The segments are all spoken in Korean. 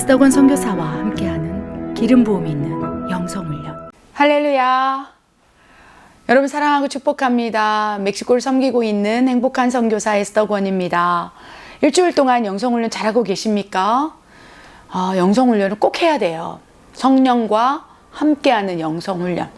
에스더권 선교사와 함께하는 기름 부음이 있는 영성훈련. 할렐루야. 여러분 사랑하고 축복합니다. 멕시코를 섬기고 있는 행복한 선교사 에스더권입니다. 일주일 동안 영성훈련 잘하고 계십니까? 영성훈련을 꼭 해야 돼요. 성령과 함께하는 영성훈련.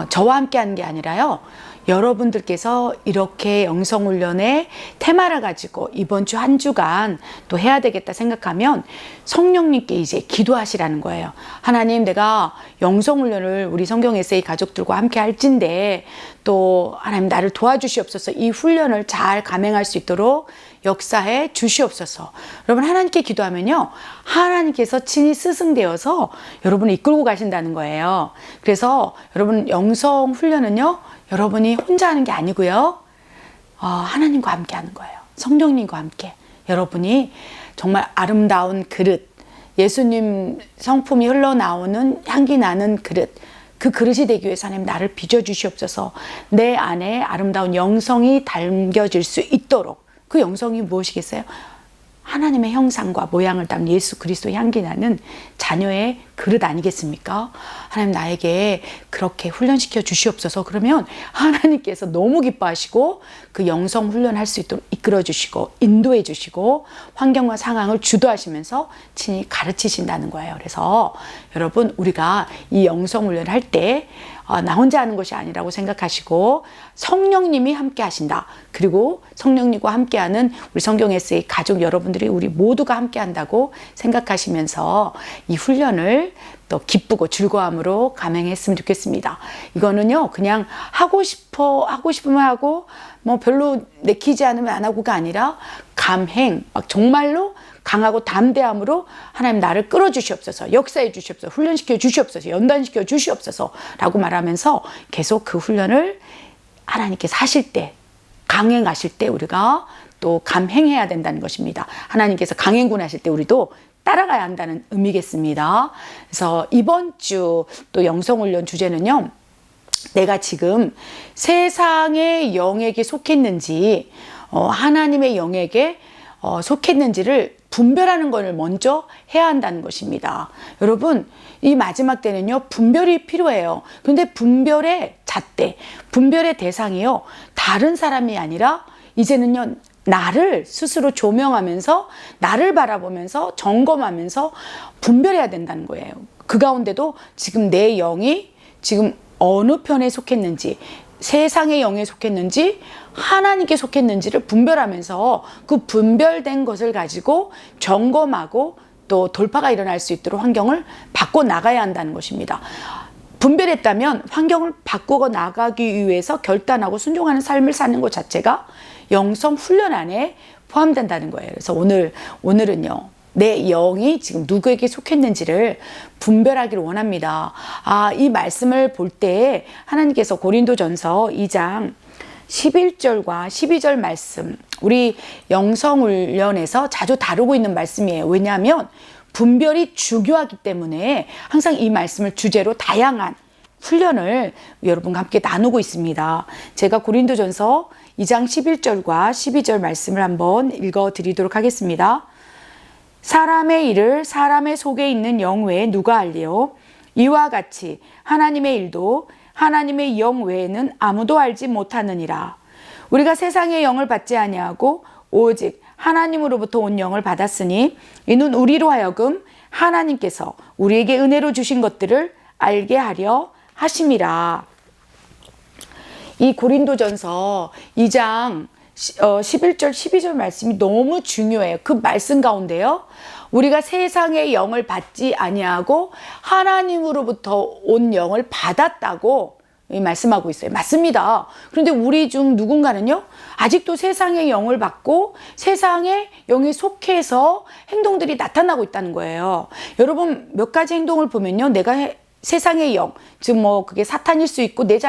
저와 함께하는 게 아니라요. 여러분들께서 이렇게 영성훈련의 테마를 가지고 이번 주 한 주간 또 해야 되겠다 생각하면 성령님께 이제 기도하시라는 거예요. 하나님, 내가 영성훈련을 우리 성경 에세이 가족들과 함께 할진데 또 하나님 나를 도와주시옵소서. 이 훈련을 잘 감행할 수 있도록 역사해 주시옵소서. 여러분 하나님께 기도하면요, 하나님께서 친히 스승되어서 여러분을 이끌고 가신다는 거예요. 그래서 여러분 영성훈련은요, 여러분이 혼자 하는 게 아니고요, 하나님과 함께 하는 거예요. 성령님과 함께. 여러분이 정말 아름다운 그릇, 예수님 성품이 흘러나오는 향기 나는 그릇, 그 그릇이 되기 위해서 하나님 나를 빚어주시옵소서. 내 안에 아름다운 영성이 담겨질 수 있도록. 그 영성이 무엇이겠어요? 하나님의 형상과 모양을 담은 예수 그리스도의 향기 나는 자녀의 그릇 아니겠습니까? 하나님 나에게 그렇게 훈련시켜 주시옵소서. 그러면 하나님께서 너무 기뻐하시고 그 영성 훈련할 수 있도록 이끌어 주시고 인도해 주시고 환경과 상황을 주도하시면서 친히 가르치신다는 거예요. 그래서 여러분 우리가 이 영성 훈련을 할 때 나 혼자 하는 것이 아니라고 생각하시고 성령님이 함께 하신다. 그리고 성령님과 함께하는 우리 성경 에세이 가족 여러분들이 우리 모두가 함께 한다고 생각하시면서 이 훈련을 또 기쁘고 즐거움으로 감행했으면 좋겠습니다. 이거는요, 그냥 하고 싶으면 하고 뭐 별로 내키지 않으면 안 하고가 아니라 감행, 막 정말로 강하고 담대함으로 하나님 나를 끌어주시옵소서, 역사해 주시옵소서, 훈련시켜 주시옵소서, 연단시켜 주시옵소서 라고 말하면서 계속 그 훈련을 하나님께서 하실 때, 강행하실 때 우리가 또 감행해야 된다는 것입니다. 하나님께서 강행군 하실 때 우리도 따라가야 한다는 의미겠습니다. 그래서 이번 주 또 영성훈련 주제는요, 내가 지금 세상의 영에게 속했는지 하나님의 영에게 속했는지를 분별하는 것을 먼저 해야 한다는 것입니다. 여러분 이 마지막 때는요, 분별이 필요해요. 그런데 분별의 잣대, 분별의 대상이요, 다른 사람이 아니라 이제는요, 나를 스스로 조명하면서 나를 바라보면서 점검하면서 분별해야 된다는 거예요. 그 가운데도 지금 내 영이 지금 어느 편에 속했는지, 세상의 영에 속했는지 하나님께 속했는지를 분별하면서 그 분별된 것을 가지고 점검하고 또 돌파가 일어날 수 있도록 환경을 바꿔 나가야 한다는 것입니다. 분별했다면 환경을 바꾸고 나가기 위해서 결단하고 순종하는 삶을 사는 것 자체가 영성 훈련 안에 포함된다는 거예요. 그래서 오늘은요, 내 영이 지금 누구에게 속했는지를 분별하기를 원합니다. 이 말씀을 볼 때 하나님께서 고린도전서 2장 11절과 12절 말씀, 우리 영성훈련에서 자주 다루고 있는 말씀이에요. 왜냐하면 분별이 중요하기 때문에 항상 이 말씀을 주제로 다양한 훈련을 여러분과 함께 나누고 있습니다. 제가 고린도전서 2장 11절과 12절 말씀을 한번 읽어드리도록 하겠습니다. 사람의 일을 사람의 속에 있는 영 외에 누가 알리요? 이와 같이 하나님의 일도 하나님의 영 외에는 아무도 알지 못하느니라. 우리가 세상의 영을 받지 아니하고 오직 하나님으로부터 온 영을 받았으니 이는 우리로 하여금 하나님께서 우리에게 은혜로 주신 것들을 알게 하려 하심이라. 이 고린도전서 2장 11절 12절 말씀이 너무 중요해요. 그 말씀 가운데요, 우리가 세상의 영을 받지 아니하고 하나님으로부터 온 영을 받았다고 말씀하고 있어요. 맞습니다. 그런데 우리 중 누군가는요, 아직도 세상의 영을 받고 세상의 영에 속해서 행동들이 나타나고 있다는 거예요. 여러분 몇 가지 행동을 보면요, 내가 세상의 영, 즉 뭐 그게 사탄일 수 있고 내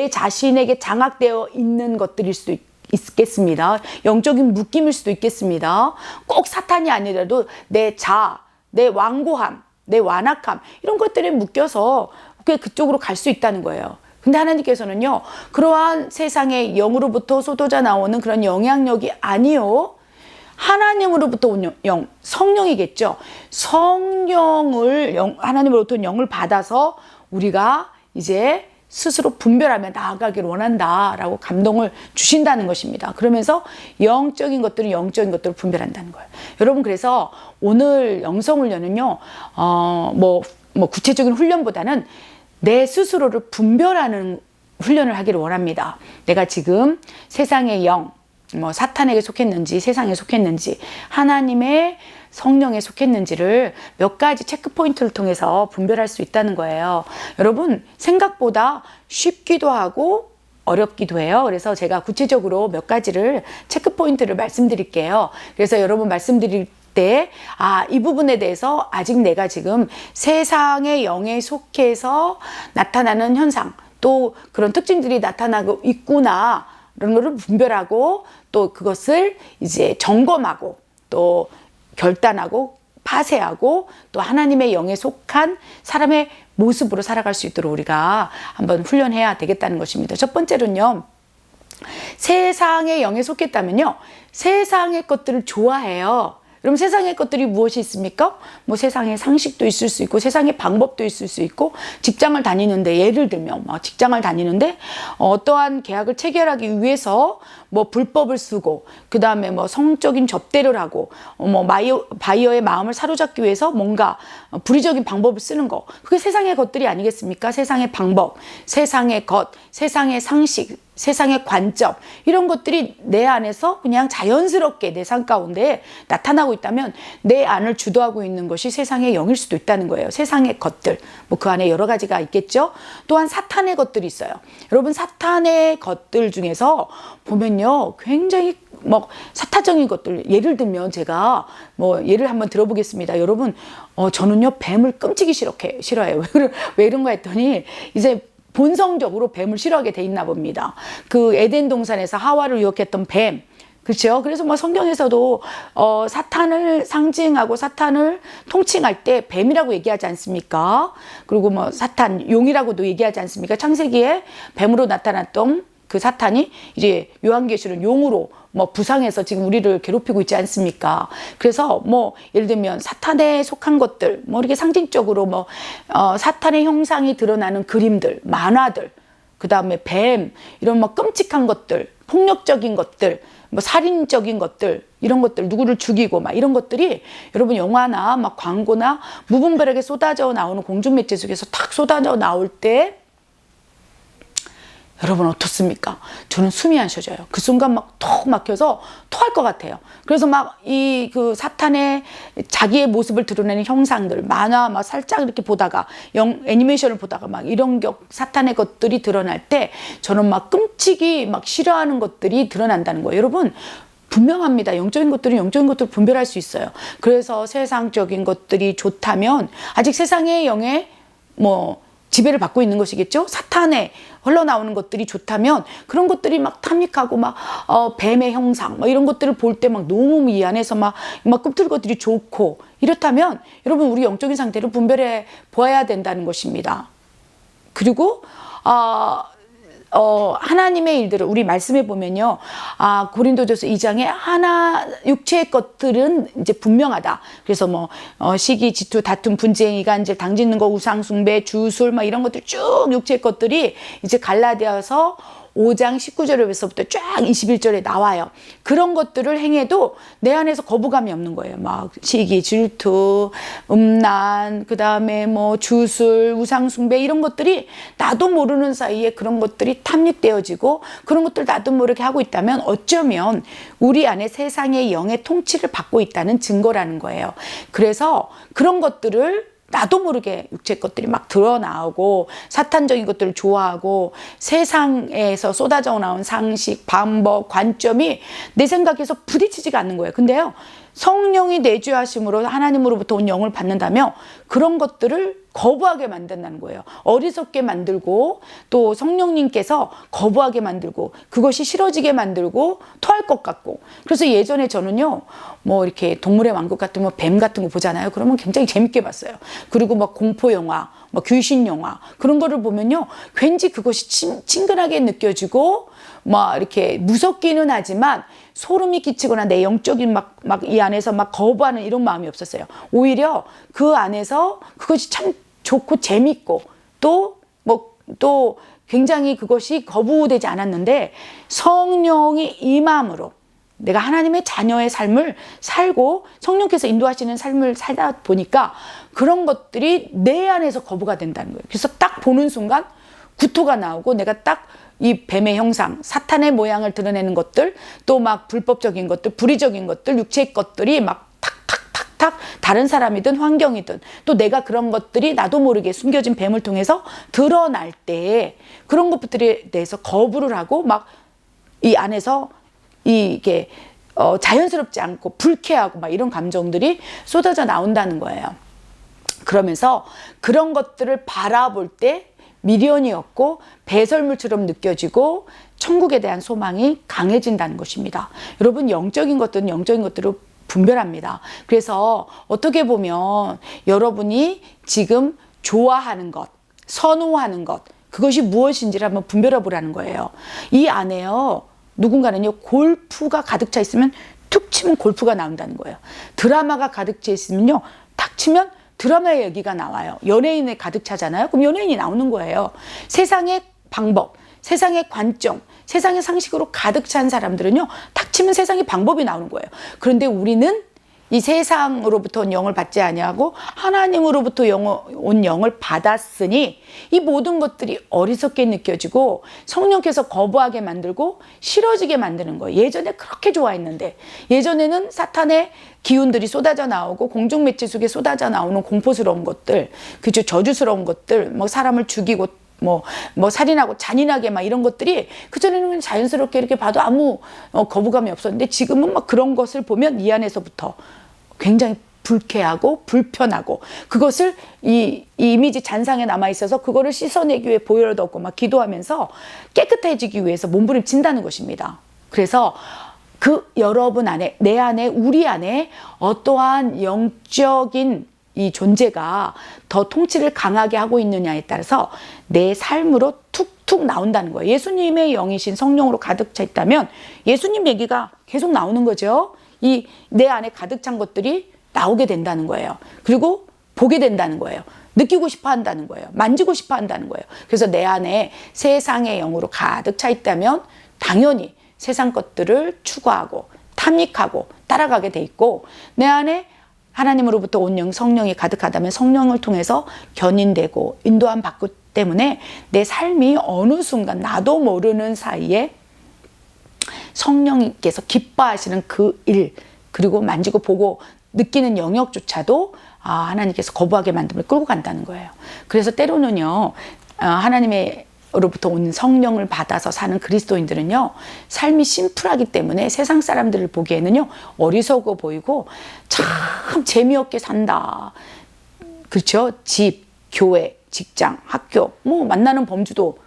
자신에게 장악되어 있는 것들일 수도 있겠습니다. 영적인 묶임일 수도 있겠습니다. 꼭 사탄이 아니라도 내 완고함, 내 완악함, 이런 것들에 묶여서 그쪽으로 갈 수 있다는 거예요. 근데 하나님께서는요, 그러한 세상의 영으로부터 쏟아져 나오는 그런 영향력이 아니요, 하나님으로부터 온 영, 성령이겠죠. 하나님으로부터 온 영을 받아서 우리가 이제 스스로 분별하며 나아가기를 원한다라고 감동을 주신다는 것입니다. 그러면서 영적인 것들은 영적인 것들을 분별한다는 거예요. 여러분, 그래서 오늘 영성훈련은요, 뭐 구체적인 훈련보다는 내 스스로를 분별하는 훈련을 하기를 원합니다. 내가 지금 세상의 영, 사탄에게 속했는지 세상에 속했는지 하나님의 성령에 속했는지를 몇 가지 체크 포인트를 통해서 분별할 수 있다는 거예요. 여러분, 생각보다 쉽기도 하고 어렵기도 해요. 그래서 제가 구체적으로 몇 가지를 체크 포인트를 말씀드릴게요. 그래서 여러분 말씀드릴 때, 이 부분에 대해서 아직 내가 지금 세상의 영에 속해서 나타나는 현상, 또 그런 특징들이 나타나고 있구나, 이런 거를 분별하고 또 그것을 이제 점검하고 또 결단하고 파쇄하고 또 하나님의 영에 속한 사람의 모습으로 살아갈 수 있도록 우리가 한번 훈련해야 되겠다는 것입니다. 첫 번째로는요, 세상의 영에 속했다면요, 세상의 것들을 좋아해요. 그럼 세상의 것들이 무엇이 있습니까? 세상의 상식도 있을 수 있고 세상의 방법도 있을 수 있고, 직장을 다니는데, 예를 들면 직장을 다니는데 어떠한 계약을 체결하기 위해서 불법을 쓰고, 그 다음에 성적인 접대를 하고, 바이어의 마음을 사로잡기 위해서 뭔가 불의적인 방법을 쓰는 거, 그게 세상의 것들이 아니겠습니까? 세상의 방법, 세상의 것, 세상의 상식, 세상의 관점, 이런 것들이 내 안에서 그냥 자연스럽게 내 삶 가운데 나타나고 있다면 내 안을 주도하고 있는 것이 세상의 영일 수도 있다는 거예요. 세상의 것들, 그 안에 여러 가지가 있겠죠. 또한 사탄의 것들이 있어요. 여러분, 사탄의 것들 중에서 보면요, 굉장히 사타적인 것들, 예를 들면 제가 예를 한번 들어보겠습니다. 여러분, 저는요 뱀을 끔찍이 싫어해요. 왜 이런가 했더니 이제 본성적으로 뱀을 싫어하게 돼 있나 봅니다. 그 에덴 동산에서 하와를 유혹했던 뱀, 그렇죠? 그래서 성경에서도 사탄을 상징하고 사탄을 통칭할 때 뱀이라고 얘기하지 않습니까? 그리고 사탄 용이라고도 얘기하지 않습니까? 창세기에 뱀으로 나타났던 그 사탄이 이제 요한계시록 용으로 부상해서 지금 우리를 괴롭히고 있지 않습니까? 그래서 예를 들면 사탄에 속한 것들, 이렇게 상징적으로 사탄의 형상이 드러나는 그림들, 만화들, 그 다음에 뱀, 이런 끔찍한 것들, 폭력적인 것들, 살인적인 것들, 이런 것들, 누구를 죽이고 이런 것들이 여러분 영화나 광고나 무분별하게 쏟아져 나오는 공중매체 속에서 탁 쏟아져 나올 때 여러분 어떻습니까? 저는 숨이 안 쉬어져요. 그 순간 턱 막혀서 토할 것 같아요. 그래서 그 사탄의 자기의 모습을 드러내는 형상들, 만화 살짝 이렇게 보다가 애니메이션을 보다가 이런 사탄의 것들이 드러날 때 저는 끔찍이 싫어하는 것들이 드러난다는 거예요. 여러분, 분명합니다. 영적인 것들은 영적인 것들을 분별할 수 있어요. 그래서 세상적인 것들이 좋다면 아직 세상의 영에 지배를 받고 있는 것이겠죠. 사탄에 흘러나오는 것들이 좋다면 그런 것들이 탐닉하고 뱀의 형상 이런 것들을 볼 때 너무 이 안에서 꿈틀 것들이 좋고, 이렇다면 여러분, 우리 영적인 상태를 분별해 보아야 된다는 것입니다. 그리고 하나님의 일들을 우리 말씀해 보면요, 고린도전서 2장에 육체의 것들은 이제 분명하다. 그래서 시기, 질투, 다툼, 분쟁, 이간질, 당짓는 거, 우상 숭배, 주술 이런 것들 쭉 육체의 것들이 이제 갈라디아서 5장 19절에서부터 쫙 21절에 나와요. 그런 것들을 행해도 내 안에서 거부감이 없는 거예요. 시기, 질투, 음란, 그 다음에 주술, 우상숭배, 이런 것들이 나도 모르는 사이에 그런 것들이 탐닉되어지고, 그런 것들 나도 모르게 하고 있다면 어쩌면 우리 안에 세상의 영의 통치를 받고 있다는 증거라는 거예요. 그래서 그런 것들을 나도 모르게 육체 것들이 드러나오고 사탄적인 것들을 좋아하고 세상에서 쏟아져 나온 상식, 방법, 관점이 내 생각에서 부딪히지가 않는 거예요. 근데요, 성령이 내주하심으로 하나님으로부터 온 영을 받는다면 그런 것들을 거부하게 만든다는 거예요. 어리석게 만들고, 또 성령님께서 거부하게 만들고, 그것이 싫어지게 만들고 토할 것 같고. 그래서 예전에 저는요, 이렇게 동물의 왕국 같은 뱀 같은 거 보잖아요. 그러면 굉장히 재밌게 봤어요. 그리고 공포 영화, 귀신 영화, 그런 거를 보면요, 왠지 그것이 친근하게 느껴지고 막 이렇게 무섭기는 하지만 소름이 끼치거나 내 영적인 막 이 안에서 막 거부하는 이런 마음이 없었어요. 오히려 그 안에서 그것이 참 좋고 재밌고 또 굉장히 그것이 거부되지 않았는데 성령이 임함으로 내가 하나님의 자녀의 삶을 살고 성령께서 인도하시는 삶을 살다 보니까 그런 것들이 내 안에서 거부가 된다는 거예요. 그래서 딱 보는 순간 구토가 나오고 내가 딱 이 뱀의 형상, 사탄의 모양을 드러내는 것들, 또 막 불법적인 것들, 불의적인 것들, 육체의 것들이 막 탁탁탁탁 다른 사람이든 환경이든 또 내가 그런 것들이 나도 모르게 숨겨진 뱀을 통해서 드러날 때 그런 것들에 대해서 거부를 하고 막 이 안에서 이게 자연스럽지 않고 불쾌하고 막 이런 감정들이 쏟아져 나온다는 거예요. 그러면서 그런 것들을 바라볼 때 미련이었고 배설물처럼 느껴지고 천국에 대한 소망이 강해진다는 것입니다. 여러분 영적인 것들은 영적인 것들로 분별합니다. 그래서 어떻게 보면 여러분이 지금 좋아하는 것, 선호하는 것 그것이 무엇인지를 한번 분별해 보라는 거예요. 이 안에요. 누군가는요. 골프가 가득 차 있으면 툭 치면 골프가 나온다는 거예요. 드라마가 가득 차 있으면요. 탁 치면 드라마의 얘기가 나와요. 연예인에 가득 차잖아요. 그럼 연예인이 나오는 거예요. 세상의 방법, 세상의 관점, 세상의 상식으로 가득 찬 사람들은요. 탁 치면 세상의 방법이 나오는 거예요. 그런데 우리는 이 세상으로부터 온 영을 받지 아니하고 하나님으로부터 온 영을 받았으니 이 모든 것들이 어리석게 느껴지고 성령께서 거부하게 만들고 싫어지게 만드는 거예요. 예전에 그렇게 좋아했는데 예전에는 사탄의 기운들이 쏟아져 나오고 공중매체 속에 쏟아져 나오는 공포스러운 것들, 그죠? 저주스러운 것들, 뭐 사람을 죽이고 뭐 살인하고 잔인하게 막 이런 것들이 그전에는 그냥 자연스럽게 이렇게 봐도 아무 거부감이 없었는데 지금은 막 그런 것을 보면 이 안에서부터 굉장히 불쾌하고 불편하고 그것을 이 이미지 잔상에 남아있어서 그거를 씻어내기 위해 보혈도 없고 막 기도하면서 깨끗해지기 위해서 몸부림친다는 것입니다. 그래서 그 여러분 안에, 내 안에, 우리 안에 어떠한 영적인 이 존재가 더 통치를 강하게 하고 있느냐에 따라서 내 삶으로 툭툭 나온다는 거예요. 예수님의 영이신 성령으로 가득 차 있다면 예수님 얘기가 계속 나오는 거죠. 이 내 안에 가득 찬 것들이 나오게 된다는 거예요. 그리고 보게 된다는 거예요. 느끼고 싶어 한다는 거예요. 만지고 싶어 한다는 거예요. 그래서 내 안에 세상의 영으로 가득 차 있다면 당연히 세상 것들을 추구하고 탐닉하고 따라가게 돼 있고 내 안에 하나님으로부터 온 영 성령이 가득하다면 성령을 통해서 견인되고 인도함 받기 때문에 내 삶이 어느 순간 나도 모르는 사이에 성령님께서 기뻐하시는 그 일 그리고 만지고 보고 느끼는 영역조차도 하나님께서 거부하게 만듦을 끌고 간다는 거예요. 그래서 때로는요 하나님으로부터 온 성령을 받아서 사는 그리스도인들은요 삶이 심플하기 때문에 세상 사람들을 보기에는요 어리석어 보이고 참 재미없게 산다. 그렇죠? 집, 교회, 직장, 학교 뭐 만나는 범주도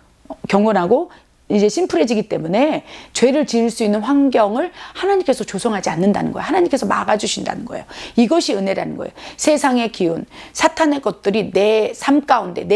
경건하고 이제 심플해지기 때문에 죄를 지을 수 있는 환경을 하나님께서 조성하지 않는다는 거예요. 하나님께서 막아주신다는 거예요. 이것이 은혜라는 거예요. 세상의 기운, 사탄의 것들이 내 삶 가운데,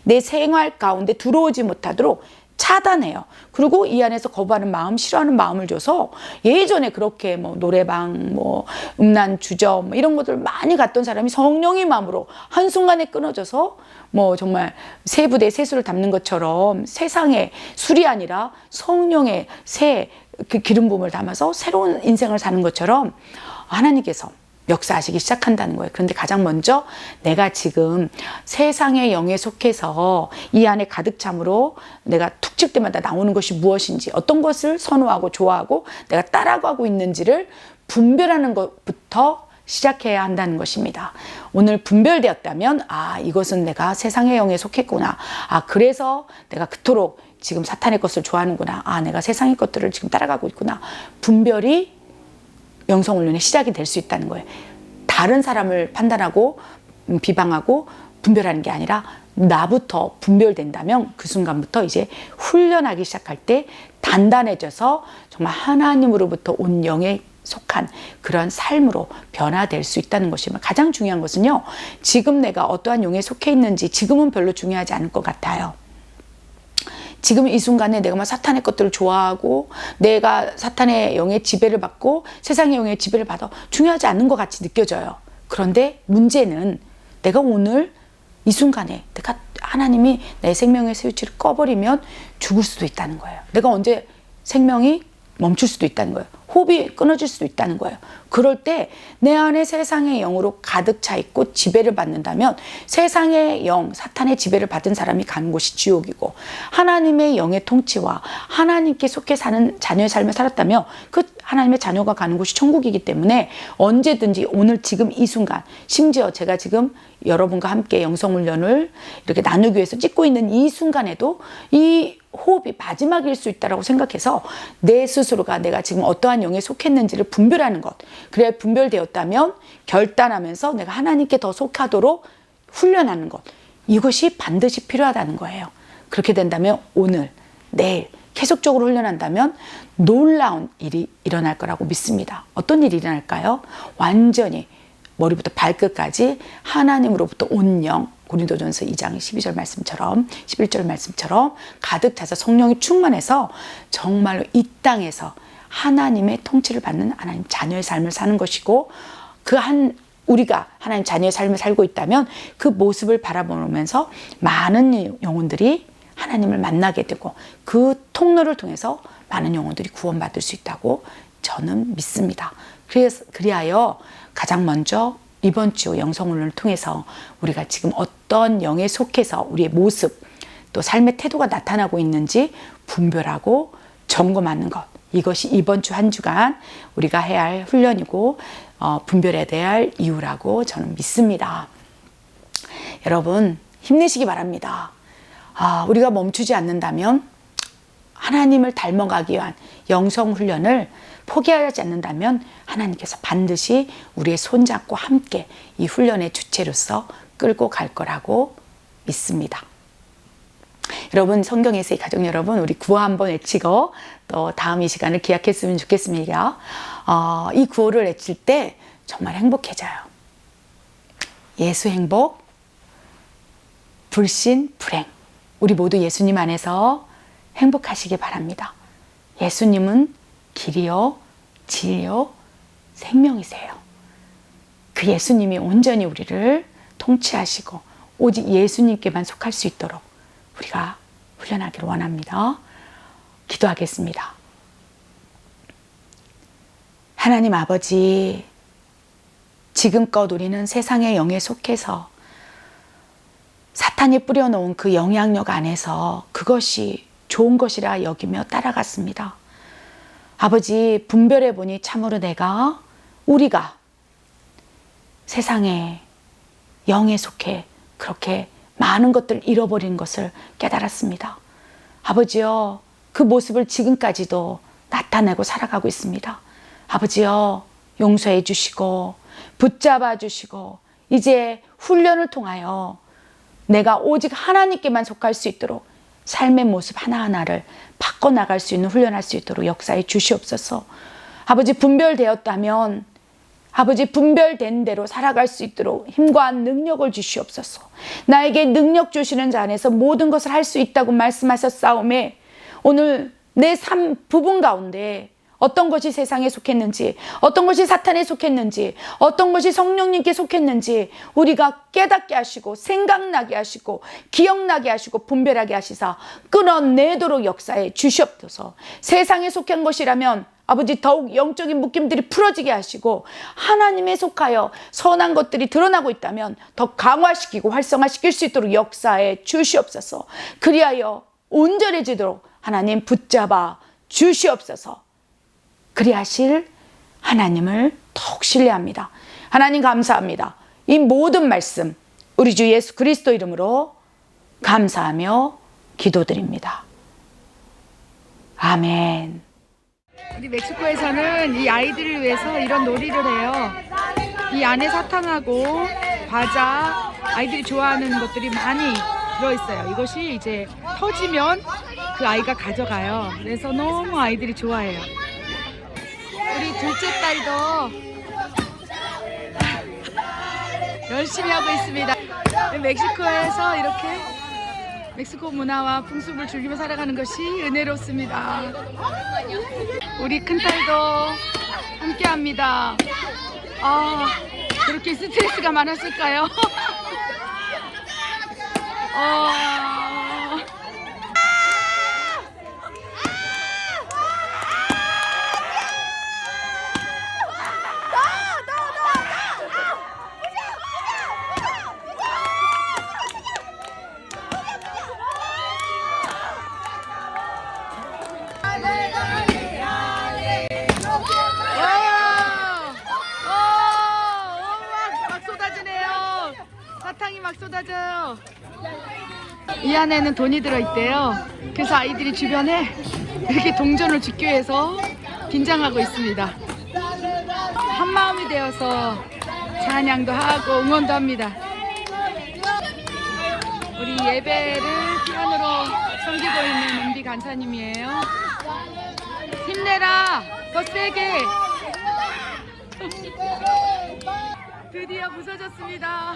내 생활 가운데 들어오지 못하도록 차단해요. 그리고 이 안에서 거부하는 마음, 싫어하는 마음을 줘서 예전에 그렇게 뭐 노래방, 뭐 음란, 주점 이런 것들 많이 갔던 사람이 성령의 마음으로 한순간에 끊어져서 뭐 정말 새 부대에 새수를 담는 것처럼 세상의 술이 아니라 성령의 새 그 기름 부음을 담아서 새로운 인생을 사는 것처럼 하나님께서 역사하시기 시작한다는 거예요. 그런데 가장 먼저 내가 지금 세상의 영에 속해서 이 안에 가득 참으로 내가 툭 칠 때마다 나오는 것이 무엇인지 어떤 것을 선호하고 좋아하고 내가 따라가고 있는지를 분별하는 것부터 시작해야 한다는 것입니다. 오늘 분별되었다면 이것은 내가 세상의 영에 속했구나. 그래서 내가 그토록 지금 사탄의 것을 좋아하는구나. 내가 세상의 것들을 지금 따라가고 있구나. 분별이 영성훈련의 시작이 될 수 있다는 거예요. 다른 사람을 판단하고 비방하고 분별하는 게 아니라 나부터 분별된다면 그 순간부터 이제 훈련하기 시작할 때 단단해져서 정말 하나님으로부터 온 영에 속한 그런 삶으로 변화될 수 있다는 것이면 가장 중요한 것은요. 지금 내가 어떠한 영에 속해 있는지 지금은 별로 중요하지 않을 것 같아요. 지금 이 순간에 내가 막 사탄의 것들을 좋아하고 내가 사탄의 영의 지배를 받고 세상의 영의 지배를 받아 중요하지 않은 것 같이 느껴져요. 그런데 문제는 내가 오늘 이 순간에 내가 하나님이 내 생명의 스위치를 꺼버리면 죽을 수도 있다는 거예요. 내가 언제 생명이 멈출 수도 있다는 거예요. 호흡이 끊어질 수도 있다는 거예요. 그럴 때 내 안에 세상의 영으로 가득 차 있고 지배를 받는다면 세상의 영, 사탄의 지배를 받은 사람이 가는 곳이 지옥이고 하나님의 영의 통치와 하나님께 속해 사는 자녀의 삶을 살았다면 그 하나님의 자녀가 가는 곳이 천국이기 때문에 언제든지 오늘 지금 이 순간, 심지어 제가 지금 여러분과 함께 영성훈련을 이렇게 나누기 위해서 찍고 있는 이 순간에도 이 호흡이 마지막일 수 있다고 생각해서 내 스스로가 내가 지금 어떠한 영에 속했는지를 분별하는 것, 그래야 분별되었다면 결단하면서 내가 하나님께 더 속하도록 훈련하는 것, 이것이 반드시 필요하다는 거예요. 그렇게 된다면 오늘, 내일 계속적으로 훈련한다면 놀라운 일이 일어날 거라고 믿습니다. 어떤 일이 일어날까요? 완전히 머리부터 발끝까지 하나님으로부터 온 영, 고린도전서 2장 12절 말씀처럼 11절 말씀처럼 가득 차서 성령이 충만해서 정말로 이 땅에서 하나님의 통치를 받는 하나님 자녀의 삶을 사는 것이고, 우리가 하나님 자녀의 삶을 살고 있다면 그 모습을 바라보면서 많은 영혼들이 하나님을 만나게 되고 그 통로를 통해서 많은 영혼들이 구원받을 수 있다고 저는 믿습니다. 그리하여 가장 먼저 이번 주 영성훈련을 통해서 우리가 지금 어떤 영에 속해서 우리의 모습 또 삶의 태도가 나타나고 있는지 분별하고 점검하는 것, 이것이 이번 주 한 주간 우리가 해야 할 훈련이고 분별해야 될 이유라고 저는 믿습니다. 여러분 힘내시기 바랍니다. 우리가 멈추지 않는다면, 하나님을 닮아가기 위한 영성훈련을 포기하지 않는다면 하나님께서 반드시 우리의 손잡고 함께 이 훈련의 주체로서 끌고 갈 거라고 믿습니다. 여러분, 성경에서 이 가족 여러분, 우리 구호 한번 외치고 또 다음 이 시간을 기약했으면 좋겠습니다. 이 구호를 외칠 때 정말 행복해져요. 예수 행복, 불신 불행. 우리 모두 예수님 안에서 행복하시기 바랍니다. 예수님은 길이요, 진리요, 생명이세요. 그 예수님이 온전히 우리를 통치하시고 오직 예수님께만 속할 수 있도록 우리가 훈련하기를 원합니다. 기도하겠습니다. 하나님 아버지, 지금껏 우리는 세상의 영에 속해서 사탄이 뿌려놓은 그 영향력 안에서 그것이 좋은 것이라 여기며 따라갔습니다. 아버지, 분별해 보니 참으로 우리가 세상의 영에 속해 그렇게 많은 것들을 잃어버린 것을 깨달았습니다. 아버지여, 그 모습을 지금까지도 나타내고 살아가고 있습니다. 아버지여, 용서해 주시고 붙잡아 주시고 이제 훈련을 통하여 내가 오직 하나님께만 속할 수 있도록 삶의 모습 하나하나를 바꿔나갈 수 있는 훈련할 수 있도록 역사해 주시옵소서. 아버지, 분별되었다면 아버지, 분별된 대로 살아갈 수 있도록 힘과 능력을 주시옵소서. 나에게 능력 주시는 자 안에서 모든 것을 할 수 있다고 말씀하셨사오매 오늘 내 삶 부분 가운데 어떤 것이 세상에 속했는지, 어떤 것이 사탄에 속했는지, 어떤 것이 성령님께 속했는지 우리가 깨닫게 하시고 생각나게 하시고 기억나게 하시고 분별하게 하시사 끊어내도록 역사해 주시옵소서. 세상에 속한 것이라면 아버지 더욱 영적인 묶임들이 풀어지게 하시고 하나님에 속하여 선한 것들이 드러나고 있다면 더 강화시키고 활성화시킬 수 있도록 역사해 주시옵소서. 그리하여 온전해지도록 하나님 붙잡아 주시옵소서. 그리하실 하나님을 더욱 신뢰합니다. 하나님 감사합니다. 이 모든 말씀 우리 주 예수 그리스도 이름으로 감사하며 기도드립니다. 아멘. 우리 멕시코에서는 이 아이들을 위해서 이런 놀이를 해요. 이 안에 사탕하고 과자, 아이들이 좋아하는 것들이 많이 들어있어요. 이것이 이제 터지면 그 아이가 가져가요. 그래서 너무 아이들이 좋아해요. 우리 둘째 딸도 열심히 하고 있습니다. 멕시코에서 이렇게 멕시코 문화와 풍습을 즐기며 살아가는 것이 은혜롭습니다. 우리 큰딸도 함께합니다. 아, 그렇게 스트레스가 많았을까요? 막 쏟아지네요. 사탕이 막 쏟아져요. 이 안에는 돈이 들어있대요. 그래서 아이들이 주변에 이렇게 동전을 줍기 위해서 긴장하고 있습니다. 한 마음이 되어서 찬양도 하고 응원도 합니다. 우리 예배를 피아노로 섬기고 있는 은비 간사님이에요. 힘내라, 더 세게. 드디어 부서졌습니다.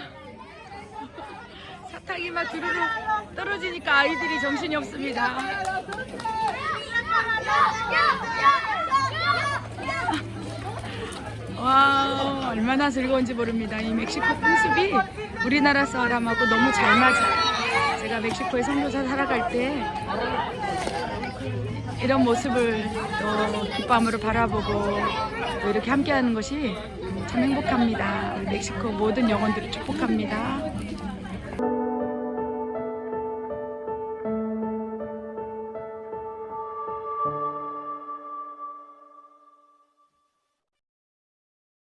사탕이 막 두루룩 떨어지니까 아이들이 정신이 없습니다. 와, 얼마나 즐거운지 모릅니다. 이 멕시코 풍습이 우리나라 사람하고 너무 잘 맞아요. 제가 멕시코에 선교사 살아갈 때 이런 모습을 또 귓밤으로 바라보고 또 이렇게 함께하는 것이 참 행복합니다. 우리 멕시코 모든 영혼들을 축복합니다.